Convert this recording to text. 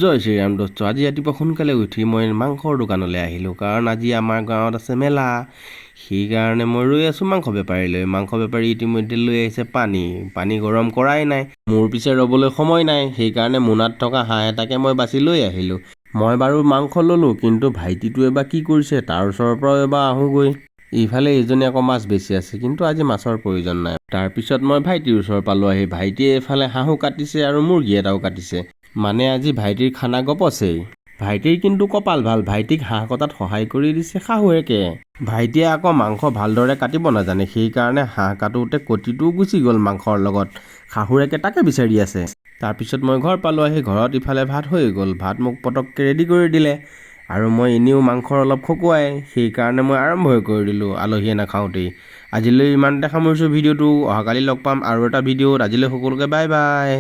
জয় শ্ৰীৰাম দোস্ত। আজি ৰাতিপুৱা সোনকালে উঠি মই মাংসৰ দোকানলৈ আহিলোঁ, কাৰণ আজি আমাৰ গাঁৱত আছে মেলা। সেইকাৰণে মই ৰৈ আছোঁ মাংস বেপাৰীলৈ। মাংস বেপাৰী ইতিমধ্যে লৈ আহিছে পানী গৰম কৰাই নাই। মোৰ পিছে ৰ'বলৈ সময় নাই, সেইকাৰণে মোনাত থকা হাঁহ এটাকে মই বাছি লৈ আহিলোঁ। মই বাৰু মাংস ল'লোঁ, কিন্তু ভাইটিটোৱে বা কি কৰিছে তাৰ ওচৰৰ পৰাও এবাৰ আহোঁগৈ। ইফালে এইজনে আকৌ মাছ বেচি আছে, কিন্তু আজি মাছৰ প্ৰয়োজন নাই। তাৰপিছত মই ভাইটিৰ ওচৰ পালোঁ আহি। ভাইটিয়ে এইফালে হাঁহো কাটিছে আৰু মুৰ্গী এটাও কাটিছে। মানে আজি ভাইটিৰ খানা গপছেই। ভাইটিৰ কিন্তু কপাল ভাল, ভাইটিক হাঁহ কটাত সহায় কৰি দিছে শাহুৱেকে। ভাইটিয়ে আকৌ মাংস ভালদৰে কাটিব নাজানে, সেইকাৰণে হাঁহ কাটোতে কটিটোও গুচি গ'ল মাংসৰ লগত। শাহুৱেকে তাকে বিচাৰি আছে। তাৰপিছত মই ঘৰ পালোঁ আহি। ঘৰত ইফালে ভাত হৈ গ'ল। ভাত মোক পটককৈ ৰেডি কৰি দিলে, আৰু মই এনেও মাংসৰ অলপ খকুৱাই, সেইকাৰণে মই আৰম্ভই কৰি দিলোঁ আলহীয়ে নাখাওঁতেই। আজিলৈ ইমানতে সামৰিছোঁ ভিডিঅ'টো। অহাকালি লগ পাম আৰু এটা ভিডিঅ'ত। আজিলৈ সকলোকে বাই বাই।